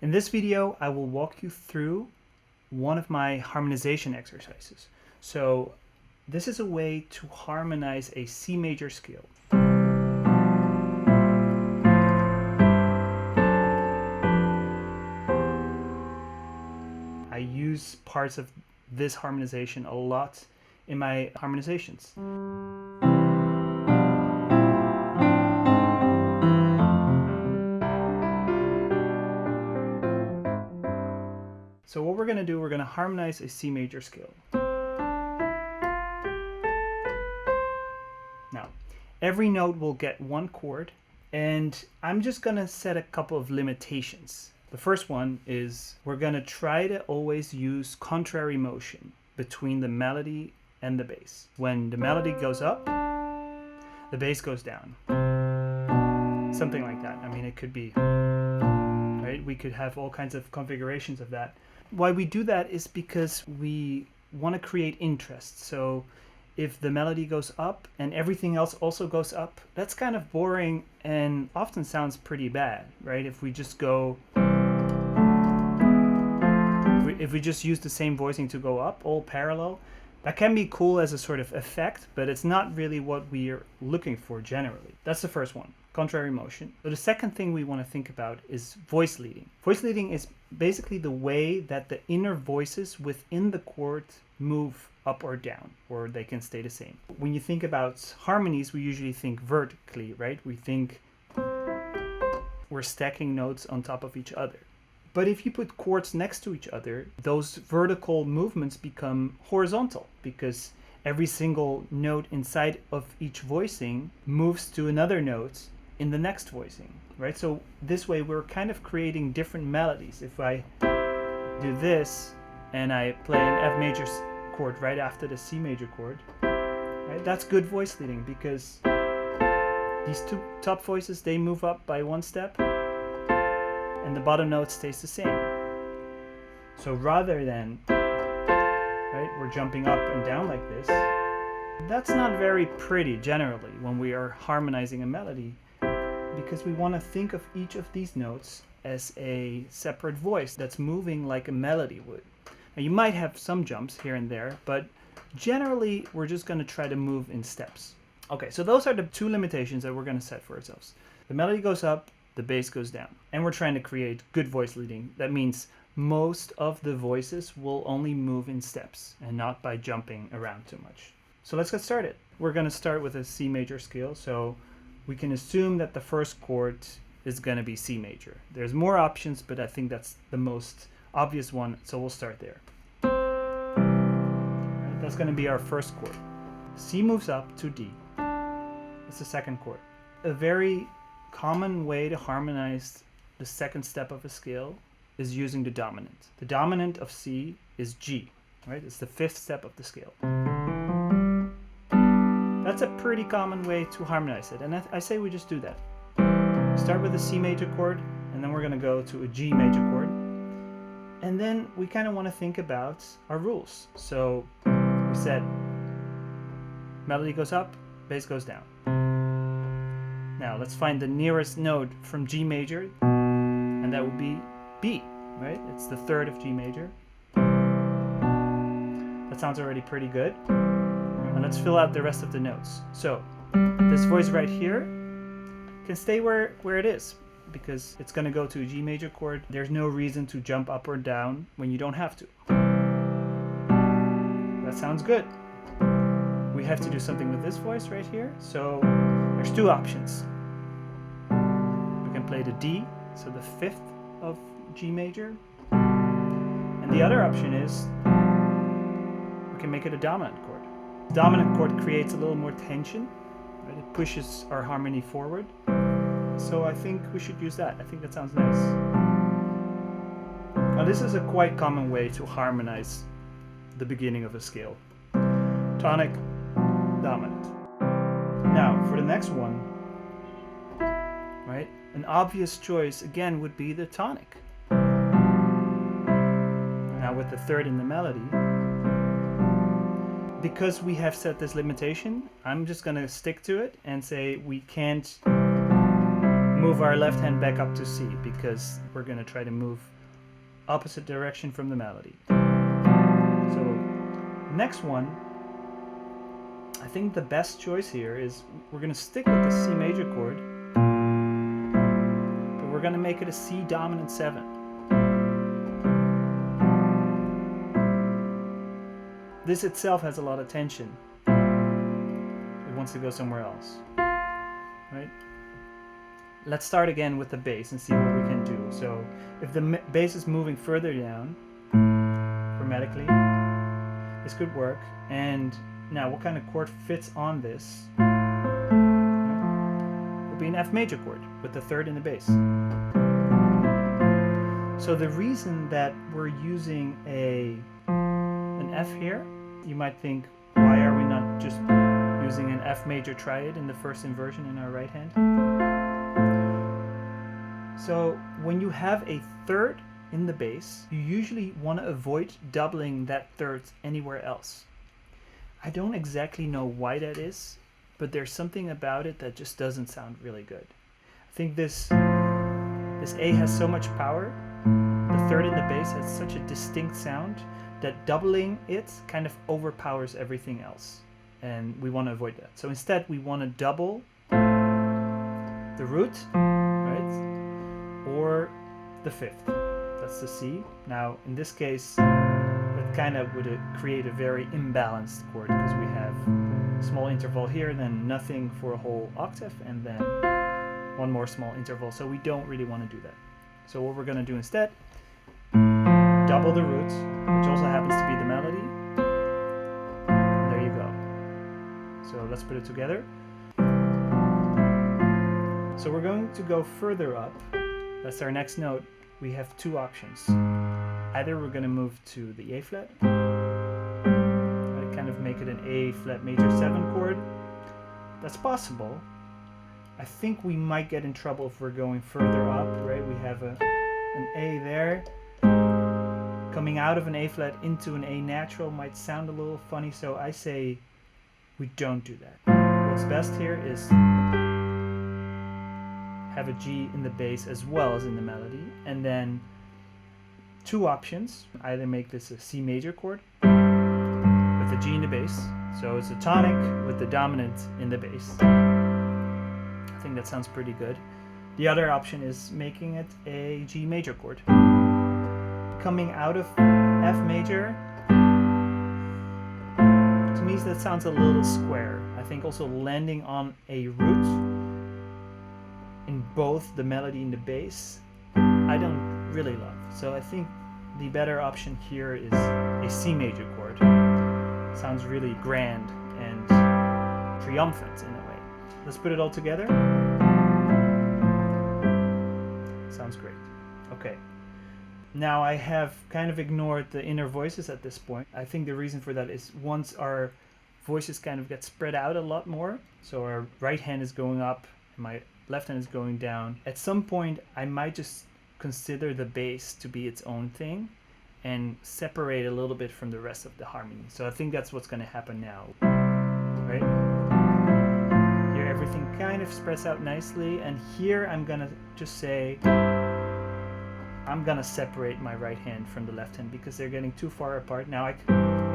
In this video, I will walk you through one of my harmonization exercises. So this is a way to harmonize a C major scale. I use parts of this harmonization a lot in my harmonizations. So what we're going to do, we're going to harmonize a C major scale. Now, every note will get one chord, and I'm just going to set a couple of limitations. The first one is we're going to try to always use contrary motion between the melody and the bass. When the melody goes up, the bass goes down. Something like that. I mean, it could be, right? We could have all kinds of configurations of that. Why we do that is because we want to create interest. So if the melody goes up and everything else also goes up, that's kind of boring and often sounds pretty bad, right? If we just go, if we just use the same voicing to go up, all parallel, that can be cool as a sort of effect, but it's not really what we are looking for generally. That's the first one, contrary motion. So the second thing we want to think about is voice leading. Voice leading is basically the way that the inner voices within the chord move up or down, or they can stay the same. When you think about harmonies, we usually think vertically, right? We think we're stacking notes on top of each other. But if you put chords next to each other, those vertical movements become horizontal because every single note inside of each voicing moves to another note in the next voicing, right? So this way we're kind of creating different melodies. If I do this and I play an F major chord right after the C major chord, right? That's good voice leading because these two top voices, they move up by one step and the bottom note stays the same. So rather than, right, we're jumping up and down like this, that's not very pretty generally when we are harmonizing a melody, because we want to think of each of these notes as a separate voice that's moving like a melody would. Now you might have some jumps here and there, but generally we're just going to try to move in steps. Okay, so those are the two limitations that we're going to set for ourselves. The melody goes up, the bass goes down, and we're trying to create good voice leading. That means most of the voices will only move in steps and not by jumping around too much. So let's get started. We're going to start with a C major scale, so we can assume that the first chord is going to be C major. There's more options, but I think that's the most obvious one, so we'll start there. Right, that's going to be our first chord. C moves up to D. That's the second chord. A very common way to harmonize the second step of a scale is using the dominant. The dominant of C is G, right? It's the fifth step of the scale. That's a pretty common way to harmonize it, and I say we just do that. Start with a C major chord, and then we're going to go to a G major chord, and then we kind of want to think about our rules. So we said melody goes up, bass goes down. Now let's find the nearest note from G major, and that would be B, right? It's the third of G major. That sounds already pretty good. And let's fill out the rest of the notes. So this voice right here can stay where it is because it's going to go to a G major chord. There's no reason to jump up or down when you don't have to. That sounds good. We have to do something with this voice right here. So there's two options. We can play the D, so the fifth of G major. And the other option is we can make it a dominant chord. The dominant chord creates a little more tension, right? It pushes our harmony forward. So I think we should use that. I think that sounds nice. Now this is a quite common way to harmonize the beginning of a scale. Tonic, dominant. Now for the next one, right? An obvious choice again would be the tonic. Now with the third in the melody, because we have set this limitation, I'm just going to stick to it and say we can't move our left hand back up to C because we're going to try to move opposite direction from the melody. So next one, I think the best choice here is we're going to stick with the C major chord, but we're going to make it a C dominant 7. This itself has a lot of tension. It wants to go somewhere else, right? Let's start again with the bass and see what we can do. So if the bass is moving further down chromatically, this could work. And now what kind of chord fits on this? It would be an F major chord with the 3rd in the bass. So the reason that we're using an F here, you might think, why are we not just using an F major triad in the first inversion in our right hand? So when you have a 3rd in the bass, you usually want to avoid doubling that 3rd anywhere else. I don't exactly know why that is, but there's something about it that just doesn't sound really good. I think this A has so much power, the 3rd in the bass has such a distinct sound that doubling it kind of overpowers everything else, and we want to avoid that. So instead we want to double the root, right? Or the 5th, that's the C. Now in this case, that kind of would create a very imbalanced chord because we have a small interval here, then nothing for a whole octave, and then one more small interval. So we don't really want to do that. So what we're going to do instead, double the root, which also happens to be the melody. And there you go. So let's put it together. So we're going to go further up. That's our next note. We have 2 options. Either we're going to move to the A flat, right, kind of make it an A flat major 7 chord. That's possible. I think we might get in trouble if we're going further up, right? We have an A there. Coming out of an A flat into an A natural might sound a little funny, so I say we don't do that. What's best here is have a G in the bass as well as in the melody, and then 2 options. Either make this a C major chord with a G in the bass, so it's a tonic with the dominant in the bass. I think that sounds pretty good. The other option is making it a G major chord. Coming out of F major, to me that sounds a little square. I think also landing on a root in both the melody and the bass, I don't really love. So I think the better option here is a C major chord. Sounds really grand and triumphant in a way. Let's put it all together. Sounds great. Okay. Now I have kind of ignored the inner voices at this point. I think the reason for that is once our voices kind of get spread out a lot more, so our right hand is going up and my left hand is going down, at some point I might just consider the bass to be its own thing and separate a little bit from the rest of the harmony. So I think that's what's going to happen now, right? Here everything kind of spreads out nicely, and here I'm going to just say I'm going to separate my right hand from the left hand because they're getting too far apart. Now I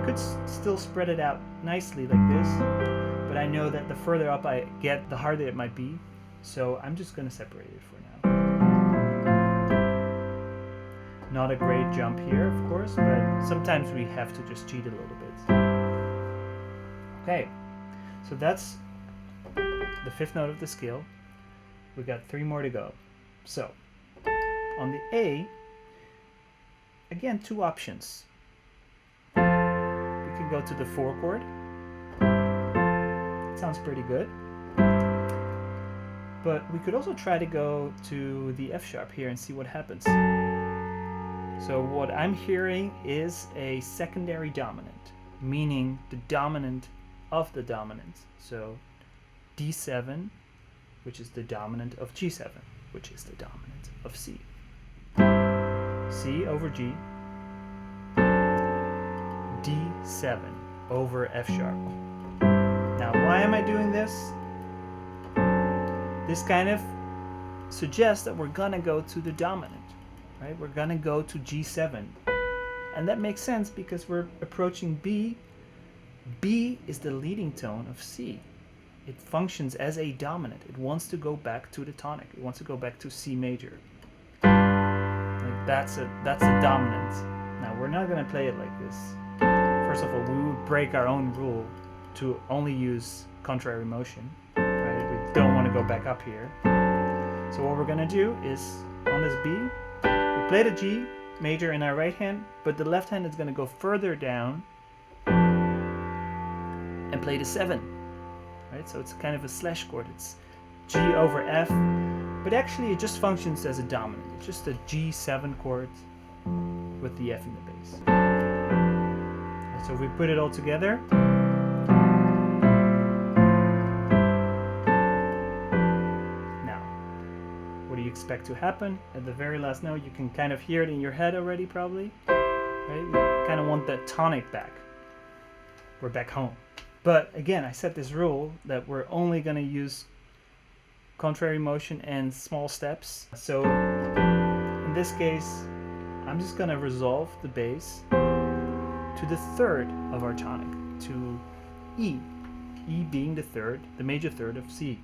could still spread it out nicely like this, but I know that the further up I get, the harder it might be. So I'm just going to separate it for now. Not a great jump here, of course, but sometimes we have to just cheat a little bit. Okay, so that's the 5th note of the scale. We got 3 more to go. So on the A, again 2 options. We can go to the 4 chord. It sounds pretty good. But we could also try to go to the F sharp here and see what happens. So what I'm hearing is a secondary dominant, meaning the dominant of the dominant. So D7, which is the dominant of G7, which is the dominant of C. C over G, D7 over F sharp. Now why am I doing this? This kind of suggests that we're gonna go to the dominant, right? We're gonna go to G7. And that makes sense because we're approaching B. B is the leading tone of C. It functions as a dominant. It wants to go back to the tonic. It wants to go back to C major. Like that's a dominant. Now we're not gonna play it like this. First of all, we would break our own rule to only use contrary motion. Right? We don't want to go back up here. So what we're gonna do is on this B, we play the G major in our right hand, but the left hand is gonna go further down and play the 7. Right? So it's kind of a slash chord. It's G over F, but actually it just functions as a dominant. It's just a G7 chord with the F in the bass. And so if we put it all together, now what do you expect to happen? At the very last note, you can kind of hear it in your head already probably. Right? We kind of want that tonic back. We're back home. But again, I set this rule that we're only going to use contrary motion and small steps. So in this case, I'm just going to resolve the bass to the third of our tonic, to E. E being the third, the major third of C.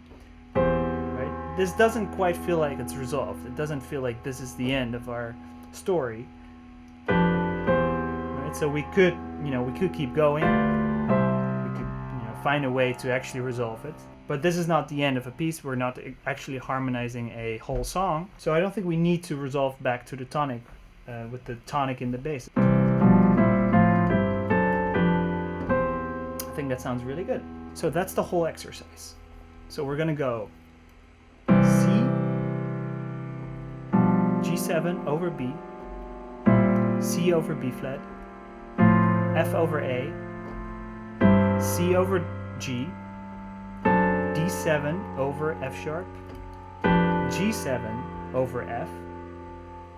Right? This doesn't quite feel like it's resolved. It doesn't feel like this is the end of our story. Right? So we could keep going. Find a way to actually resolve it. But this is not the end of a piece. We're not actually harmonizing a whole song. So I don't think we need to resolve back to the tonic with the tonic in the bass. I think that sounds really good. So that's the whole exercise. So we're gonna go C, G7 over B, C over B flat, F over A, C over G, D7 over F sharp, G7 over F,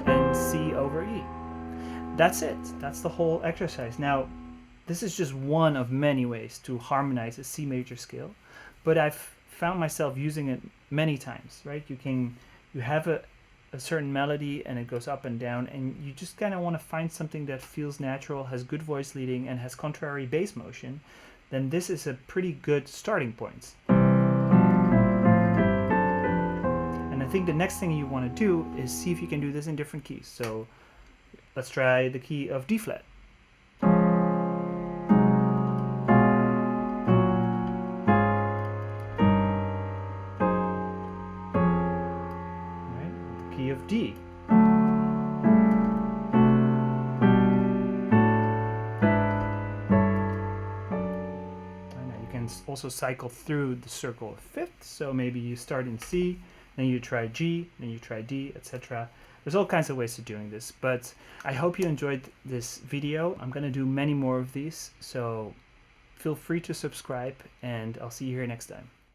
and C over E. That's it. That's the whole exercise. Now, this is just one of many ways to harmonize a C major scale, but I've found myself using it many times, right? You have a certain melody and it goes up and down, and you just kind of want to find something that feels natural, has good voice leading, and has contrary bass motion. Then this is a pretty good starting point. And I think the next thing you want to do is see if you can do this in different keys. So let's try the key of D flat. Right, the key of D. Also cycle through the circle of fifths, so maybe you start in C, then you try G, then you try D, etc. There's all kinds of ways of doing this, but I hope you enjoyed this video. I'm going to do many more of these, so feel free to subscribe, and I'll see you here next time.